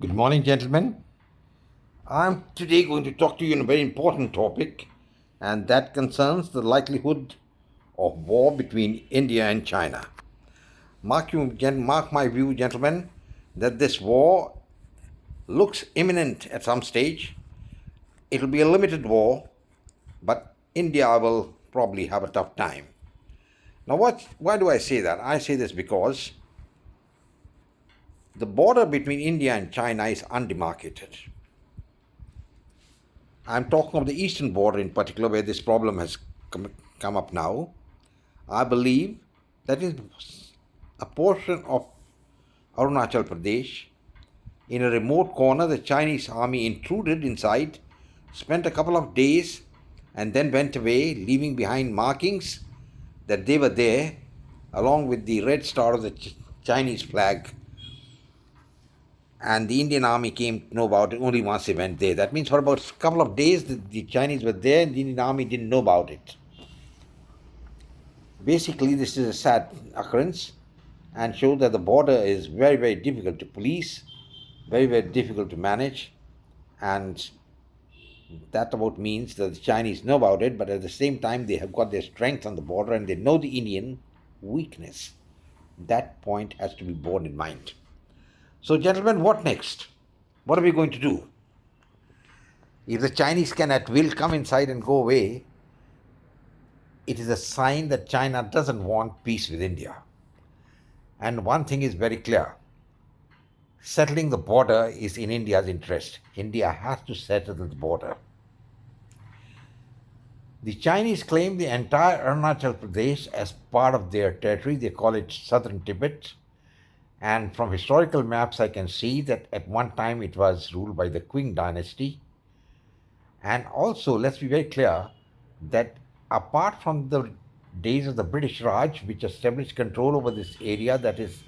Good morning, gentlemen. I'm today going to talk to you on a very important topic, and that concerns the likelihood of war between India and China. Mark my view, gentlemen, that this war looks imminent at some stage. It'll be a limited war, but India will probably have a tough time. Now, why do I say that? I say this because the border between India and China is undemarcated. I'm talking of the eastern border in particular, where this problem has come up now. I believe that is a portion of Arunachal Pradesh. In a remote corner, the Chinese army intruded inside, spent a couple of days, and then went away, leaving behind markings that they were there, along with the red star of the Chinese flag. And the Indian army came to know about it only once they went there. That means for about a couple of days the Chinese were there and the Indian army didn't know about it. Basically, this is a sad occurrence and shows that the border is very, very difficult to police, very, very difficult to manage, and that about means that the Chinese know about it, but at the same time they have got their strength on the border and they know the Indian weakness. That point has to be borne in mind. So, gentlemen, what next? What are we going to do? If the Chinese can at will come inside and go away, it is a sign that China doesn't want peace with India. And one thing is very clear. Settling the border is in India's interest. India has to settle the border. The Chinese claim the entire Arunachal Pradesh as part of their territory. They call it southern Tibet. And from historical maps, I can see that at one time it was ruled by the Qing dynasty. And also, let's be very clear that apart from the days of the British Raj, which established control over this area, that is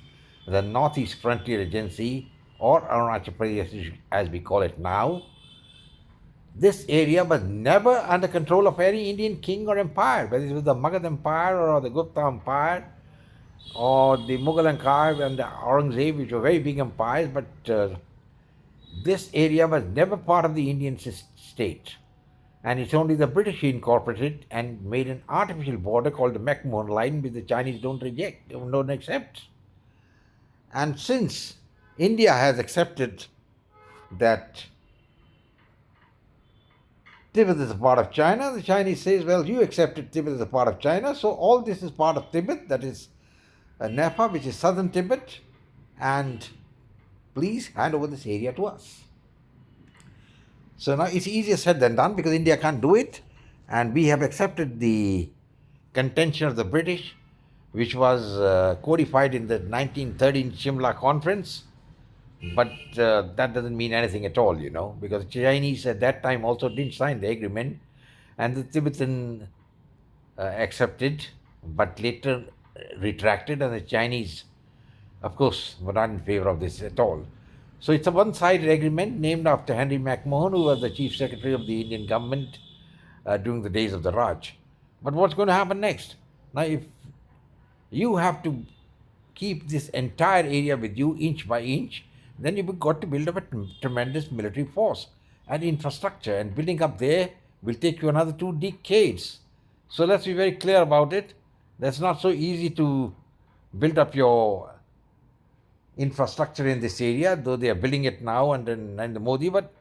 the Northeast Frontier Agency, or Arunachal Pradesh as we call it now, this area was never under control of any Indian king or empire, whether it was the Magadha Empire or the Gupta Empire, or the Mughal Empire and the Aurangzeb, which were very big empires, but this area was never part of the Indian state. And it's only the British who incorporated and made an artificial border called the McMohan Line, which the Chinese don't accept. And since India has accepted that Tibet is a part of China, the Chinese says, well, you accepted Tibet as a part of China, so all this is part of Tibet, that is Nepal, which is southern Tibet, and please hand over this area to us. So now it's easier said than done because India can't do it, and we have accepted the contention of the British, which was codified in the 1913 Shimla conference, but that doesn't mean anything at all, because the Chinese at that time also didn't sign the agreement, and the Tibetan accepted, but later retracted, and the Chinese, of course, were not in favor of this at all. So it's a one-sided agreement named after Henry McMohan, who was the chief secretary of the Indian government during the days of the Raj. But what's going to happen next? Now, if you have to keep this entire area with you inch by inch, then you've got to build up a tremendous military force and infrastructure, and building up there will take you another 2 decades. So let's be very clear about it. That's not so easy to build up your infrastructure in this area, though they are building it now under Modi, but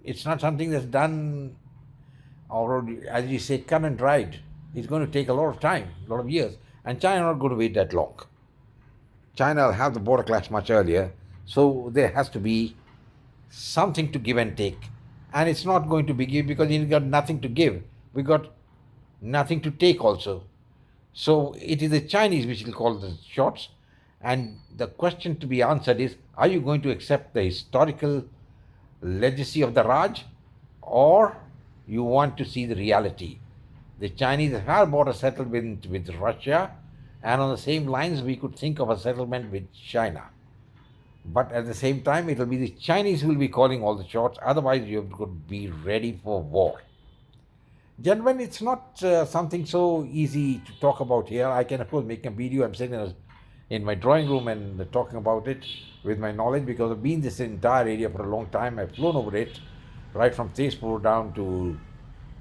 it's not something that's done, or as you say, cut and dried. It's going to take a lot of time, a lot of years, and China is not going to wait that long. China will have the border clash much earlier, so there has to be something to give and take, and it's not going to be give because you've got nothing to give. We got nothing to take also. So it is the Chinese which will call the shots. And the question to be answered is, are you going to accept the historical legacy of the Raj, or you want to see the reality? The Chinese have border settlement with Russia, and on the same lines we could think of a settlement with China. But at the same time, it will be the Chinese who will be calling all the shots, otherwise you could be ready for war. Gentlemen, it's not something so easy to talk about here. I can, of course, make a video. I'm saying in my drawing room and talking about it with my knowledge, because I've been this entire area for a long time. I've flown over it, right from Tezpur down to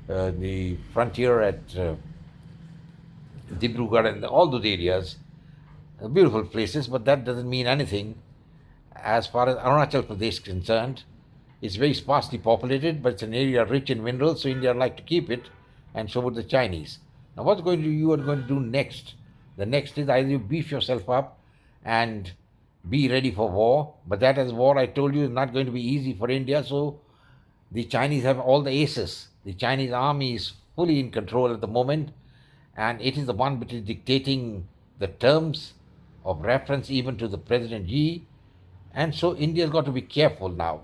the frontier at Dibrugarh and all those areas. Beautiful places, but that doesn't mean anything as far as Arunachal Pradesh is concerned. It's very sparsely populated, but it's an area rich in minerals, so India would like to keep it, and so would the Chinese. Now, what you are going to do next? The next is either you beef yourself up and be ready for war, but that as war, I told you, is not going to be easy for India, so the Chinese have all the aces. The Chinese army is fully in control at the moment, and it is the one which is dictating the terms of reference even to the President Xi. And so India's got to be careful now.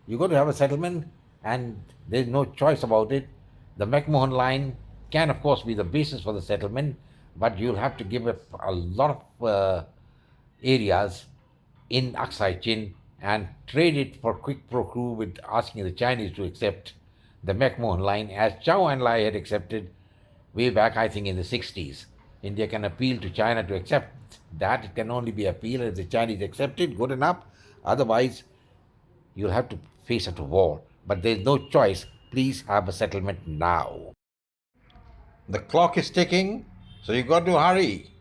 You've got to have a settlement, and there's no choice about it. The McMohan Line can, of course, be the basis for the settlement, but you'll have to give up a lot of areas in Aksai-Chin and trade it for quick pro quo with asking the Chinese to accept the McMohan Line, as Chou-En Lai had accepted way back, I think, in the 60s. India can appeal to China to accept that. It can only be appealed if the Chinese accept it, good enough. Otherwise, you'll have to face a war. But there's no choice. Please have a settlement now. The clock is ticking, so you've got to hurry.